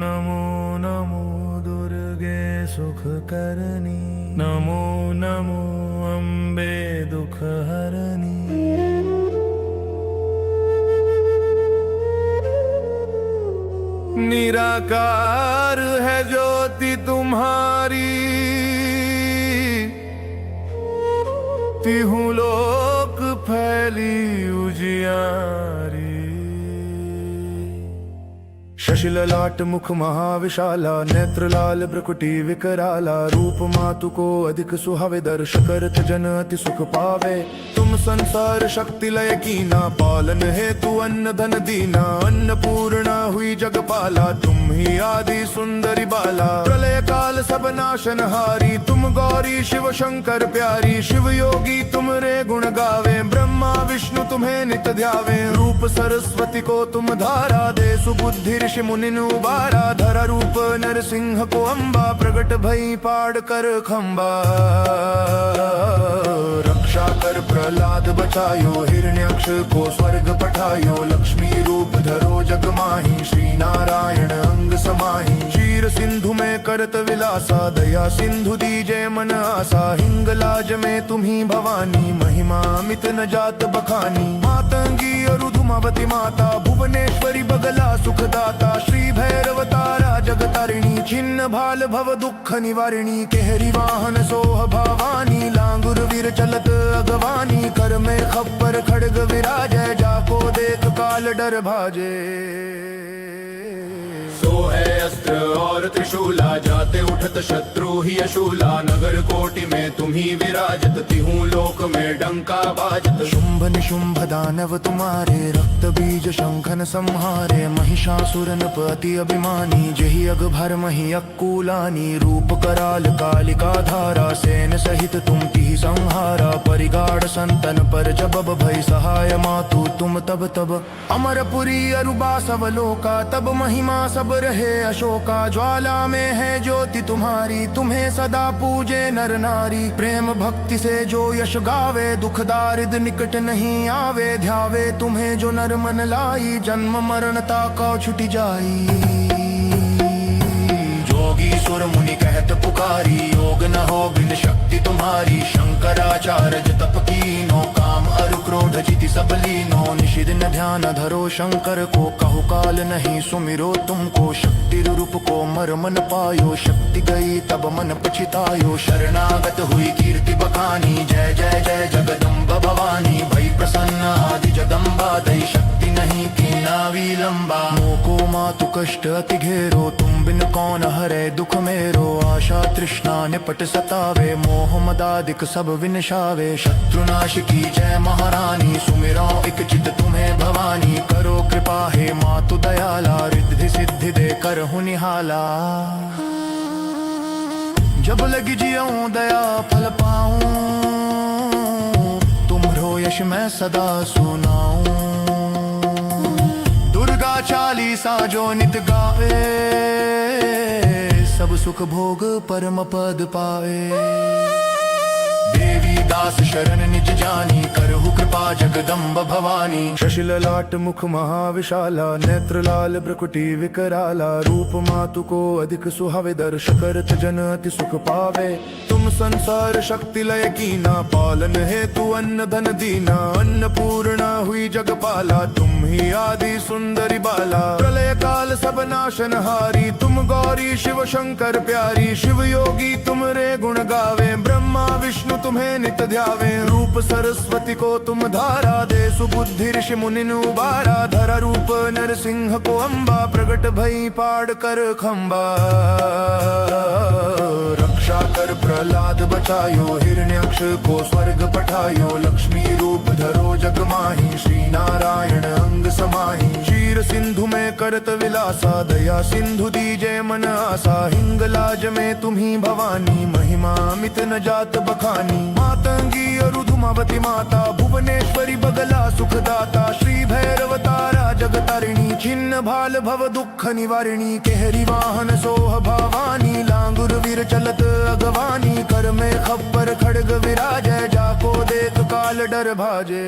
नमो नमो दुर्गे सुखकरणी, नमो नमो अम्बे दुखहरणी। निराकार है ज्योति तुम्हारी, तिहु लोक फैली उजियारी। शशिललाट मुख महाविशाला, नेत्र लाल भ्रकुटी विकराला। रूप मातु को अधिक सुहावे, दर्श करत जन अति सुख पावे। तुम संसार शक्ति लय कीना, पालन हेतु अन्न धन दीना। अन्नपूर्णा हुई जगपाला, तुम ही आदि सुंदरी बाला। प्रलय काल सब नाशनहारी, तुम गौरी शिव शंकर प्यारी। शिव योगी तुम रे गुण गावे, ब्रह्मा विष्णु तुम्हें नित ध्यावे। रूप सरस्वती को तुम धारा दे, सुबुद्धि ऋषि मुनि उबारा। धरा रूप नरसिंह को अम्बा, प्रगट भई पाड़ कर खंबा। रक्षा कर प्रहलाद बचायो, हिरण्याक्ष को स्वर्ग पठायो। लक्ष्मी रूप धरो जग माही, श्री नारायण अंग समाही। क्षीर सिंधु में करत विलासा, दया सिंधु दीजे मन आसा। हिंगलाज में तुम्ही भवानी, महिमा मित न जात बखानी। मातंगी अरुधुमावती माता, भुवनेश्वरी बगला सुखदाता। श्री भैरव तारा जगतारिणी, छिन्न भाल भव दुख निवारिणी। केहरी वाहन सोह भवानी, लांगुर वीर चलत अगवानी। कर में खप्पर खड़ग विराजय, जाको देख काल डर भाजे। सो है अस्त्र और त्रिशूला, जाते उठत शत्रु ही अशूला। नगर कोटि में तुम्ही विराजत, तिहु लोक में डंका बाजत। शुंभ निशुंभ दानव तुम्हारे, रक्त बीज शंखन संहारे। महिषासुर नृपति अभिमानी, जहि अग भर मही अक्कूलानी। रूप कराल कालिका धारा, सेन सहित तुम तिहि संहारा। परिगाढ़ संतन पर जब भई सहाय, मातु तुम तब तब। अमरपुरी अरुबा सब लोका, तब महिमा सब रहे अशोका। ज्वाला में है ज्योति तुम्हारी, तुम्हें सदा पूजे नर नारी। प्रेम भक्ति से जो यश गावे, दुख दारिद निकट नहीं आवे। ध्यावे तुम्हें जो नर मन लाई, जन्म मरण ताका छुटी जाई। जोगी सुर मुनि कहत पुकारी, योग न हो बिन शक्ति तुम्हारी। शंकराचार्य तप कीनो, काम अरु क्रोध जिति सब लीनो। निषिदिन ध्यान धरो शंकर को, कहु काल नहीं सुमिरो तुमको। शक्ति रूप को मर मन पायो, शक्ति गई तब मन पछितायो। शरणागत हुई कीर्ति बखानी, जय जय जय जगदम्ब भवानी। भई प्रसन्न आदि जगदम्बा, दई शक्ति नहीं कीना विलंबा। मोको मातु कष्ट अति घेरो, तुम बिन कौन हरे दुख मेरो। आशा तृष्णा निपट सतावे, मोह मदादिक सब विनशावे। शत्रुनाश की जय महारानी, सुमिरो एक चित तुम्हें भवानी। करो कृपा हे मातु दयाला, रिद्धि सिद्धि दे कर हुनिहाला। जब लगी जियूं दया फल पाऊं, तुम्हरो यश मैं सदा सुनाऊं। दुर्गा चालीसा जो नित गावे, सब सुख भोग परम पद पाए। देवी दास शरण निज जानी, करहु कृपा जगदम्ब भवानी। शशिललाट मुख महाविशाला, नेत्र लाल भ्रकुटी विकराला। रूप मातु को अधिक सुहावे, दर्श करत जन अति सुख पावे। तुम संसार शक्ति लय कीना, पालन हेतु अन्न धन दीना। अन्नपूर्णा हुई जगपाला, तुम ही आदि सुंदरी बाला। प्रलय काल सब नाशनहारी, तुम गौरी शिव शंकर प्यारी। शिव योगी तुम रे गुण गावे, ब्रह्मा विष्णु तुम्हें नित ध्यावे। रूप सरस्वती को तुम धारा दे, सुबुद्धि ऋषि मुनि उबारा। धरा रूप नरसिंह को अम्बा, प्रगट भई पाड़ कर खंबा। रक्षा कर प्रहलाद बचायो, हिरण्याक्ष को स्वर्ग पठायो। लक्ष्मी रूप धरो जग माही, श्री नारायण अंग समाही। क्षीर सिंधु में करत विलासा, दया सिंधु दीजे मन आसा। हिंगलाज में तुम्ही भवानी, महिमा मित न जात बखानी। मातंगी अरुधुमावती माता, भुवनेश्वरी बगला सुखदाता। श्री भैरव तारा जगतारिणी, छिन्न भाल भव दुख निवारिणी। केहरी वाहन सोह भवानी, लांगुर वीर चलत अगवानी। कर में खप्पर खड़ग विराजय, जाको देख काल डर भाजे।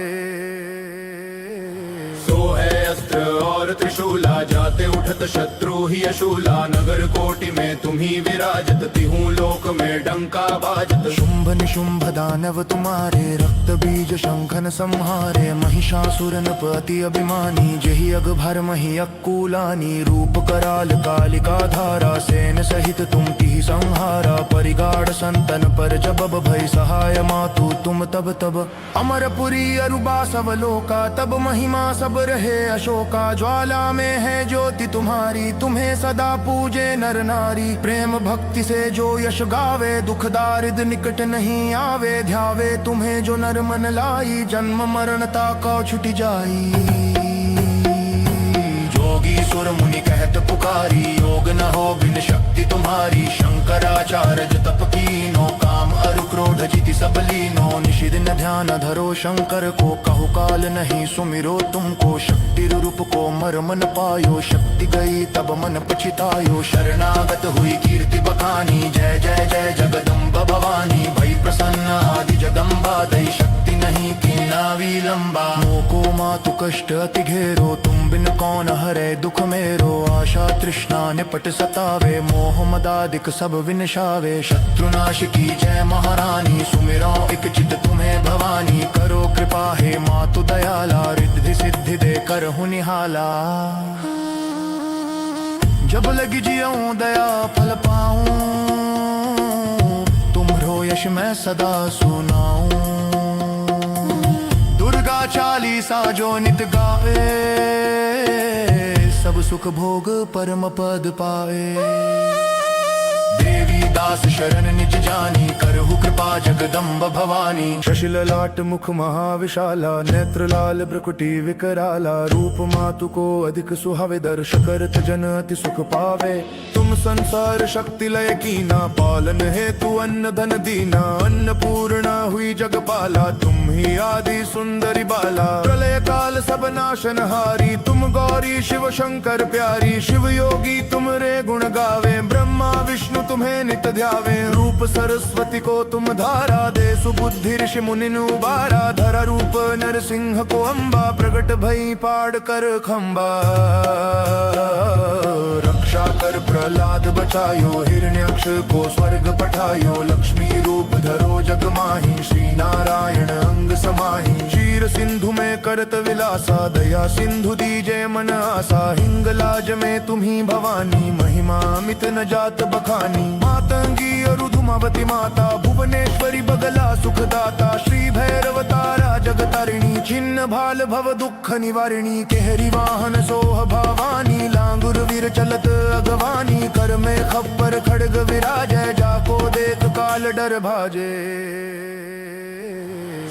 सो सो है अस्त्र और त्रिशूला, जाते उठत शत्रु ही अशूला। नगर कोटि में तुम्ही विराजत, तिहू लोक में डंका बाजत। शुंभ निशुंभ दानव तुम्हारे, रक्त बीज शंखन संहारे। महिषासुर नृपति अभिमानी, जेहि अग भर मही अक्कूलानी। रूप कराल कालिका धारा, सेन सहित तुम तिहि संहारा। परिगाढ़ संतन पर जबब, भय सहाय मातु तुम तब तब। अमरपुरी अरुबा सब लोका, तब महिमा सब रहे अशोका। ज्वाला में है ज्योति तुम्हारी, तुम्हें सदा पूजे नर नारी। प्रेम भक्ति से जो यश गावे, दुख दारिद निकट नहीं आवे। ध्यावे तुम्हें जो नर मन लाई, जन्म मरणता का छुट जाई। जोगी सुर मुनि कहत पुकारी, योग न हो बिन शक्ति तुम्हारी। शंकराचार्य तप कीनो, काम अरु क्रोध जिति सब लीनो। निषिदिन ध्यान धरो शंकर को, कहु काल नहीं सुमिरो तुमको। शक्ति रूप को मर मन पायो, शक्ति गई तब मन पछितायो। शरणागत हुई कीर्ति बखानी, जय जय जय जगदम्ब भवानी। भई प्रसन्न आदि जगदम्बा, दई शक्ति नहीं कीना विलंबा। मोको मातु कष्ट अति घेरो, तुम बिन कौन हरे दुख मेरो। आशा तृष्णा निपट सतावे, मोह मदादिक सब विनशावे। शत्रुनाश की जय महारानी, सुमिरो एक चित तुम्हें भवानी। करो कृपा हे मातु दयाला, रिद्धि सिद्धि दे कर हूँ निहाला। जब लगी जियूं दया फल पाऊं, तुम्हरो यश मैं सदा सुनाऊं। दुर्गा चालीसा जो नित गावे, सब सुख भोग परम पद पाए। देवी दास शरण निज जानी, करहु कृपा जगदम्ब भवानी। शशिल लाट मुख महाविशाला, नेत्र लाल भ्रकुटी विकराला। रूप मातु को अधिक सुहावे, दर्श करत जन अति सुख पावे। तुम संसार शक्ति लय कीना, पालन हेतु अन्न धन दीना। अन्नपूर्णा हुई जगपाला, तुम ही आदि सुंदरी बाला। प्रलय काल सब नाशन हारी, तुम गौरी शिव शंकर प्यारी। शिव योगी तुम रे गुण गावे, ब्रह्मा विष्णु तुम्हें नित ध्यावे। रूप सरस्वती को तुम धारा दे, सुबुद्धि ऋषि मुनि उबारा। धरा रूप नरसिंह को अम्बा, प्रगट भई पाड़ कर खम्बा। रक्षा कर प्रहलाद बचायो, हिरण्यक्ष को स्वर्ग पठायो। लक्ष्मी रूप धरो जग माही, श्री नारायण अंग समाही। क्षीर सिंधु में करत विलासा, दया सिंधु दीजे मन आसा। हिंगलाज में तुम्ही भवानी, महिमा मित न जात बखानी। मातंगी अरुधुमावती माता, भुवनेश्वरी बगला सुखदाता। श्री भैरव तारा जगतारिणी, छिन्न भाल भव दुख निवारिणी। केहरी वाहन सोह भवानी, लांगुर वीर चलत अगवानी। कर में खप्पर खड़ग विराजय, जाको देख काल डर भाजे।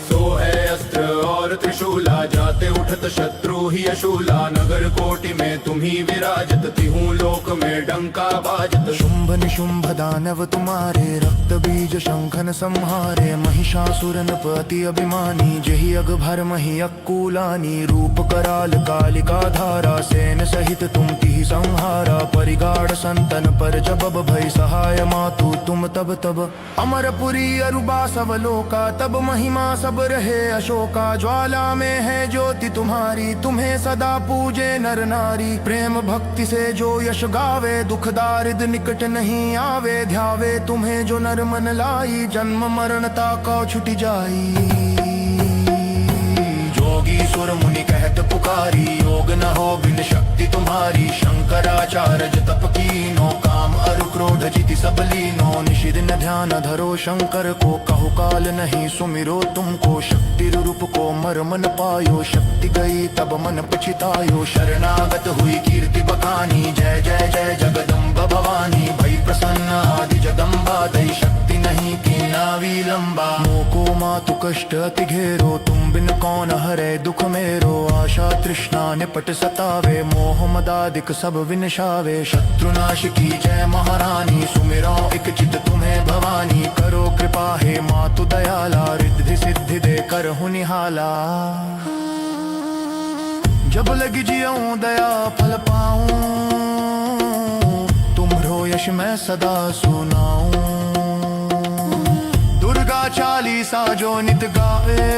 सो है अस्त्र और त्रिशूला, जाते उठत शत्रु ही अशूला। नगर कोटि में तुम्ही विराजत, तिहू लोक में डंका बाजत। शुंभ निशुंभ दानव तुम्हारे, रक्त बीज शंखन संहारे। महिषासुर नृपति अभिमानी, जेहि अग भर मही अक्कूलानी। रूप कराल कालिका धारा, सेन सहित तुम तिहि संहारा। परिगाढ़ संतन पर जबब, भय सहाय मातु तुम तब तब। अमरपुरी अरुबा सब लोका, तब महिमा सब रहे अशोका। ज्वाला में है ज्योति तुम्हारी, तुम्हें सदा पूजे नर नारी। प्रेम भक्ति से जो यश गावे, दुख दारिद निकट नहीं आवे। ध्यावे तुम्हें जो नर मन लाई, जन्म मरणता का छुट जाई। जोगी सुर मुनि कहत पुकारी, योग न हो बिन शक्ति तुम्हारी। शंकराचार्य तप कीनो, काम अरु क्रोध जिति सब लीनो। निषिदिन ध्यान धरो शंकर को, कहु काल नहीं सुमिरो तुमको। शक्ति रूप को मर मन पायो, शक्ति गई तब मन पछितायो। शरणागत हुई कीर्ति बखानी, जय जय जय जगदम्ब भवानी। भई प्रसन्न आदि जगदम्बा, दई शक्ति नहीं कीना विलंबा। मोको मातु कष्ट अति घेरो, तुम बिन कौन हरे दुख मेरो। आशा तृष्णा निपट सतावे, मोह मदादिक सब विनशावे। शत्रुनाश की जय महारानी, सुमिरो एक चित तुम्हें भवानी। करो कृपा हे मातु दयाला, रिद्धि सिद्धि दे कर हूँ निहाला। जब लगी जियूं दया फल पाऊं, तुम्हरो यश मैं सदा सुनाऊं। दुर्गा चालीसा जो नित गावे,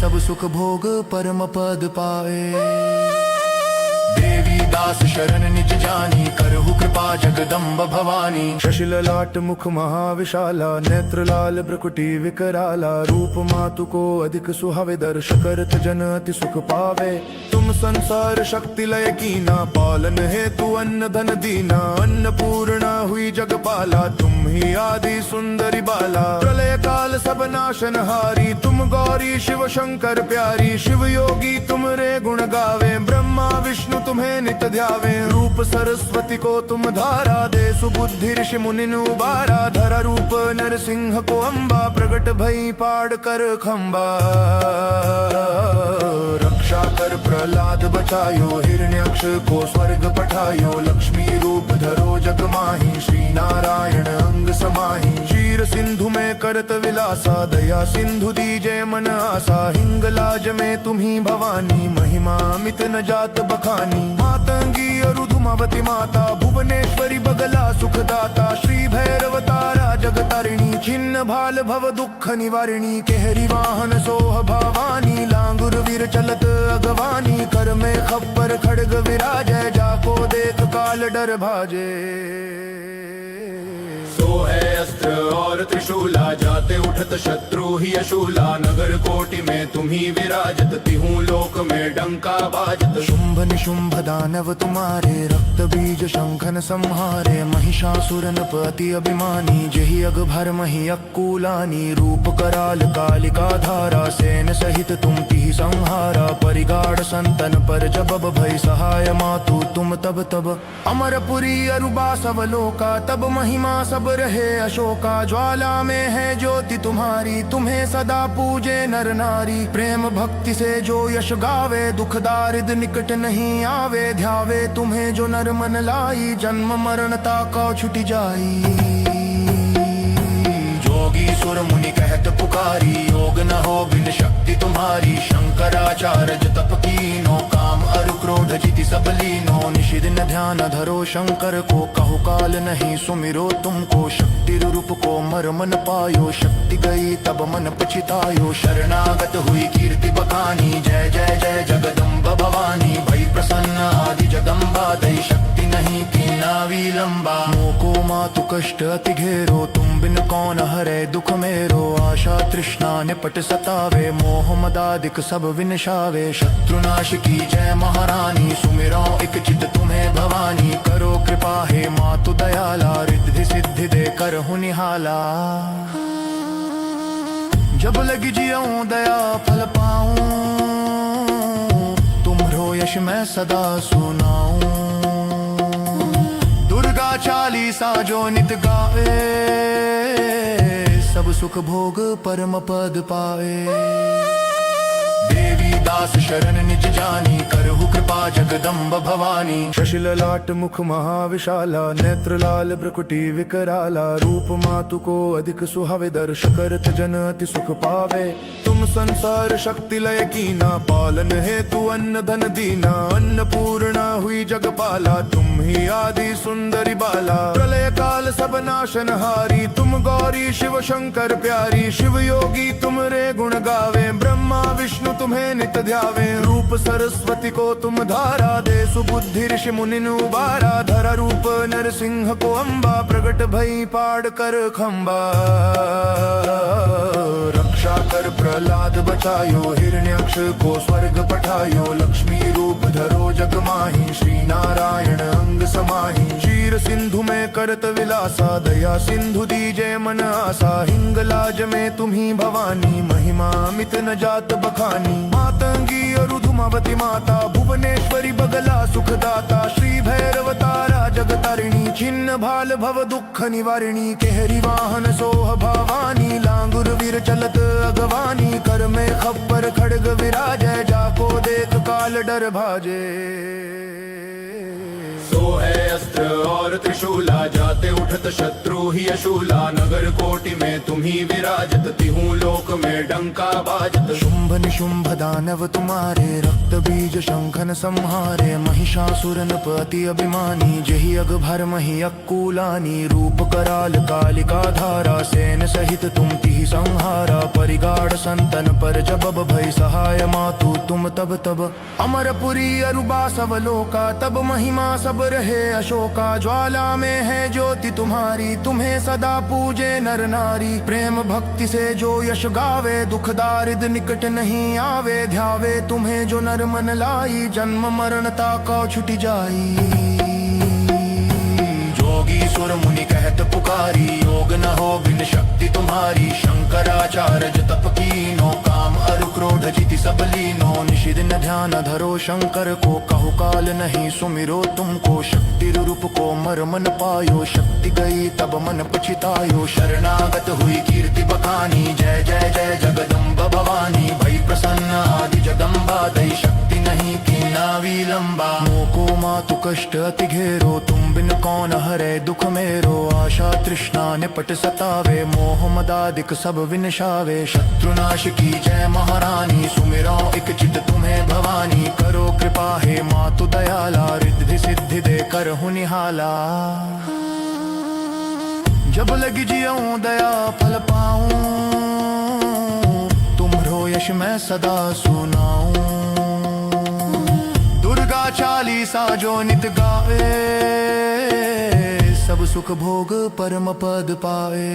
सब सुख भोग परम पद पाए। देवी दास शरण निज जानी, करहु कृपा जगदम्ब भवानी। शशिल लाट मुख महाविशाला, नेत्र लाल भ्रकुटी विकराला। रूप मातु को अधिक सुहावे, दर्श करत जन अति सुख पावे। तुम संसार शक्ति लय कीना, पालन हेतु अन्न धन दीना। अन्नपूर्णा हुई जगपाला, तुम ही आदि सुंदरी बाला। प्रलय काल सब नाशन हारी, तुम गौरी शिव शंकर प्यारी। शिव योगी तुम रे गुण गावे, ब्रह्मा विष्णु तुम्हें नित ध्यावे। रूप सरस्वती को तुम धारा दे, सुबुद्धि ऋषि मुनि उबारा। धरा रूप नरसिंह को अम्बा, प्रगट भई पाड़ कर खम्बा। रक्षा कर प्रहलाद बचायो, हिरण्याक्ष को स्वर्ग पठायो। लक्ष्मी रूप धरो जग माही, श्री नारायण अंग समाही। क्षीर सिंधु में करत विलासा, दया सिंधु दीजे मन आसा। हिंगलाज में तुम्ही भवानी, महिमा मित न जात बखानी। मातंगी अरुधुमावती माता, भुवनेश्वरी बगला सुखदाता। श्री भैरव तारा जगतारिणी, छिन्न भाल भव दुख निवारिणी। केहरी वाहन सोह भवानी, लांगुर वीर चलत अगवानी। कर में खप्पर खड़ग विराजय, जाको देख काल डर भाजे। सो है अस्त्र और त्रिशूला, जाते उठत शत्रु ही अशूला। नगर कोटि में तुम्ही विराजत, तिहूं लोक में डंका बाजत। शुंभ निशुंभ दानव तुम्हारे, रक्त बीज शंखन संहारे। महिषासुर नृपति अभिमानी, जहि अग भर मही अक्कूलानी। रूप कराल कालिका धारा, सेन सहित तुम तिहि संहारा। परिगाढ़ संतन पर जब भय सहाय, मातु तुम तब तब। अमरपुरी अरुबा सब लोका, तब महिमा सब रहे अशोका। ज्वाला में है ज्योति तुम्हारी, तुम्हें सदा पूजे नर नारी। प्रेम भक्ति से जो यश गावे, दुख दारिद निकट नहीं आवे। ध्यावे तुम्हें जो नर मन लाई, जन्म मरण ताका छुट जाई। जोगी सुर मुनि कहत पुकारी, योग न हो बिन शक्ति तुम्हारी। शंकराचार्य तप कीनो, काम अरु क्रोध जिति सब लीनो। निषिदिन ध्यान धरो शंकर को, कहु काल नहीं सुमिरो तुमको। शक्ति रूप को मर मन पायो, शक्ति गई तब मन पछितायो। शरणागत हुई कीर्ति बखानी, जय जय जय जगदम्ब भवानी। भई प्रसन्न आदि जगदम्बा, दई शक्ति नहीं कीना विलंबा। मोको मातु कष्ट अति घेरो, तुम बिन कौन हरे दुख मेरो। आशा तृष्णा निपट सतावे, मोह मदादिक सब विनशावे। शत्रुनाश की जय महारानी, सुमिरो एक चित तुम्हें भवानी। करो कृपा हे मातु दयाला, रिद्धि सिद्धि दे कर निहाला। जब लगी जियाऊं दया फल पाऊं, तुम्हरो यश मैं सदा सुनाऊं। दुर्गा चालीसा जो नित गावे, सब सुख भोग परम पद पाए। देवी दास शरण निज जानी, करहु कृपा जगदम्ब भवानी। शशिल लाट मुख महाविशाला, नेत्र लाल भ्रकुटी विकराला। रूप मातु को अधिक सुहावे, दर्श करत जन अति सुख पावे। तुम संसार शक्ति लय कीना, पालन हेतु अन्न धन दीना। अन्नपूर्णा हुई जगपाला, तुम ही आदि सुंदरी बाला। प्रलय काल सब नाशन हारी, तुम गौरी शिव शंकर प्यारी। शिव योगी तुम रे गुण गावे, ब्रह्मा विष्णु तुम्हें नित ध्यावे। रूप सरस्वती को तुम धारा दे, सुबुद्धि ऋषि मुनि उबारा। धरा रूप नरसिंह को अम्बा, प्रगट भई पाड़ कर खम्बा। रक्षा कर प्रहलाद बचायो, हिरण्याक्ष को स्वर्ग पठायो। लक्ष्मी रूप धरो जग माही, श्री नारायण अंग समाही। क्षीर सिंधु में करत विलासा, दया सिंधु दीजे मन आसा। हिंगलाज में तुम्ही भवानी, महिमा मित न जात बखानी। मातंगी अरुधुमावती माता, भुवनेश्वरी बगला सुखदाता। श्री भैरव तारा जगतारिणी, छिन्न भाल भव दुख निवारिणी। केहरी वाहन सोह भवानी, लांगुर वीर चलत अगवानी। कर में खप्पर खड़ग विराजय, जाको देख काल डर भाजे। सो है अस्त्र और त्रिशूला, जाते उठत शत्रु ही अशूला नगर कोटि में तुम्ही विराजत तिहू लोक में डंका बाजत शुंभ निशुंभ दानव तुम्हारे रक्त बीज शंखन संहारे महिषासुर नृपति अभिमानी जहि अग भर मही अक्कूलानी रूप कराल कालिका धारा सेन सहित तुम तिहि संहारा परिगाढ़ संतन पर जबब भय सहाय मातु तुम तब तब अमरपुरी अरुबा सब लोका तब महिमा सब रहे अशोका ज्वाला में है ज्योति तुम्हारी तुम्हें सदा पूजे नर नारी प्रेम भक्ति से जो यश गावे दुख दारिद निकट नहीं आवे ध्यावे तुम्हें जो नर मन लाई जन्म मरणता का छुट जाई जोगी सुर मुनि कहत पुकारी योग न हो बिन शक्ति तुम्हारी शंकराचार्य तप कीनो काम अरु क्रोध जिति सब लीनो निषिद न ध्यान धरो शंकर को कहु काल नहीं सुमिरो तुमको शक्ति रूप को मर मन पायो शक्ति गई तब मन पछितायो शरणागत हुई कीर्ति बखानी जय जय जय जगदम्ब भवानी भई प्रसन्न आदि जगदम्बा दई शक्ति नहीं कीना विलंबा मोको मातु कष्ट अति घेरो तुम बिन कौन हरे दुख मेरो आशा तृष्णा निपट सतावे मोह मदादिक सब विनशावे शत्रुनाश की जय महारानी सुमिरो एक चित तुम्हें भवानी करो कृपा हे मातु दयाला रिद्धि सिद्धि दे कर निहाला जब लगी जियूं दया फल पाऊं तुम्हरो यश मैं सदा सुनाऊं दुर्गा चालीसा जो नित गाए सब सुख भोग परम पद पाए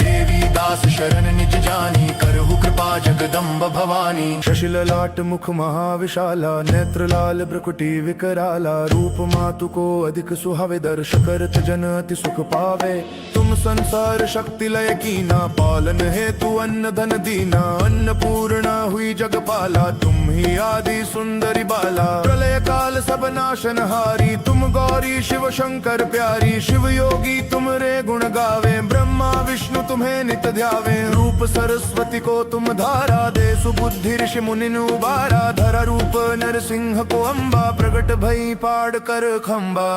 देवी दास शरण निज जानी करहु कृपा जगदम्ब भवानी शशिल लाट मुख महाविशाला नेत्र लाल ब्रकुटी विकराला रूप मातु को अधिक सुहावे दर्श करत जन अति सुख पावे तुम संसार शक्ति लय कीना पालन हेतु अन्न धन दीना अन्नपूर्णा हुई जगपाला तुम ही आदि सुंदरी बाला प्रलय काल सब नाशन हारी तुम गौरी शिव शंकर प्यारी शिव योगी तुम रे गुण गावे ब्रह्मा विष्णु तुम्हें नित ध्यावे रूप सरस्वती को तुम धारा दे सुबुद्धि ऋषि मुनि उबारा धरा रूप नरसिंह को अम्बा प्रगट भई पाड़ कर खम्बा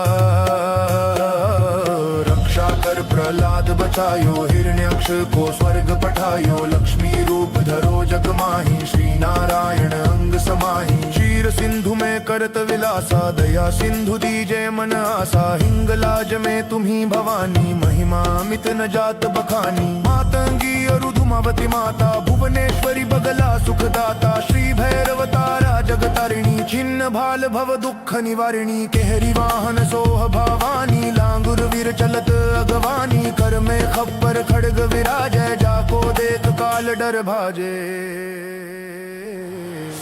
रक्षा कर प्रहलाद बचायो हिरण्यक्ष को स्वर्ग पठायो लक्ष्मी रूप धरो जग माही श्री नारायण अंग समाही क्षीर सिंधु में करत विलासा दया सिंधु दीजे मन आसा हिंगलाज में तुम्ही भवानी महिमा मित न जात बखानी मातंगी अरुधुमावती माता भुवनेश्वरी बगला सुखदाता श्री भैरव तारा जगतारिणी छिन्न भाल भव दुख निवारिणी केहरी वाहन सोह भवानी लांगुर वीर चलत अगवानी कर में खप्पर खड़ग विराजय जाको देख काल डर भाजे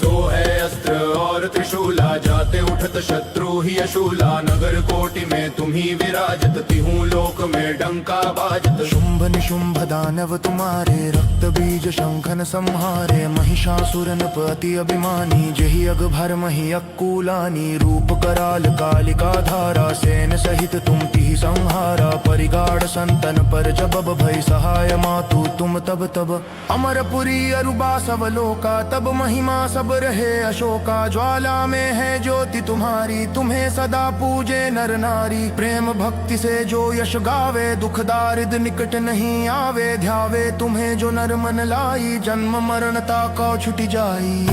सो है अस्त्र और त्रिशूला जाते उठत शत्रु ही अशूला नगर कोटि में तुम्ही विराजत तिहू लोक में डंका बाजत शुंभ निशुंभ दानव तुम्हारे रक्त बीज शंखन संहारे महिषासुर नृपति अभिमानी जहि अग भर मही अक्कूलानी रूप कराल कालिका धारा सेन सहित तुम तिहि संहारा परिगाढ़ संतन पर जबब भय सहाय मातु तुम तब तब अमरपुरी अरुबा सब लोका तब महिमा सब रहे अशोका ज्वाला में है ज्योति तुम्हारी तुम्हें सदा पूजे नर नारी प्रेम भक्ति से जो यश गावे दुख दारिद निकट नहीं आवे ध्यावे तुम्हें जो नर मन लाई जन्म मरणता का छुट जाई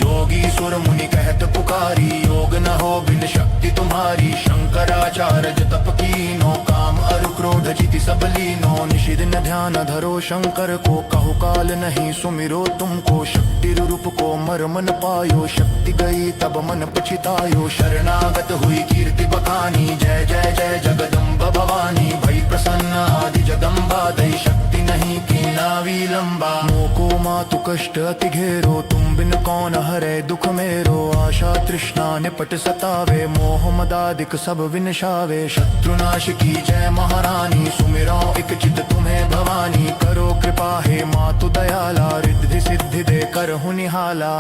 जोगी सुर मुनि कहत पुकारी योग न हो बिन शक्ति तुम्हारी शंकराचार्य तप कीनो काम अरु क्रोध जिति सब लीनो निषिद न ध्यान धरो शंकर को कहु काल नहीं सुमिरो तुमको शक्ति रूप को मर मन पायो शक्ति गई तब मन पछितायो शरणागत हुई कीर्ति बखानी जय जय जय जगदम्ब भवानी भई प्रसन्न आदि जगदम्बा दई शक्ति नहीं कीना विलंबा मोको मातु कष्ट अति घेरो तुम बिन कौन हरे दुख मेरो आशा तृष्णा निपट सतावे मोह मदादिक सब विनशावे शत्रुनाश की जय महारानी सुमिरो एक चित तुम्हें भवानी करो कृपा हे मातु दयाला रिद्धि सिद्धि दे कर निहाला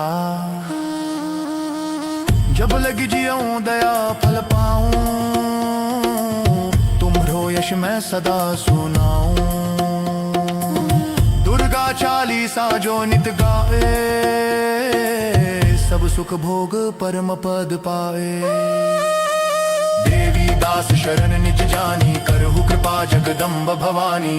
जब लगी जियूं दया फल पाऊं तुम्हरो यश मैं सदा सुनाऊं दुर्गा चालीसा जो नित गाए सब सुख भोग परम पद पाए देवी दास शरण निज जानी करहु कृपा जगदम्ब भवानी।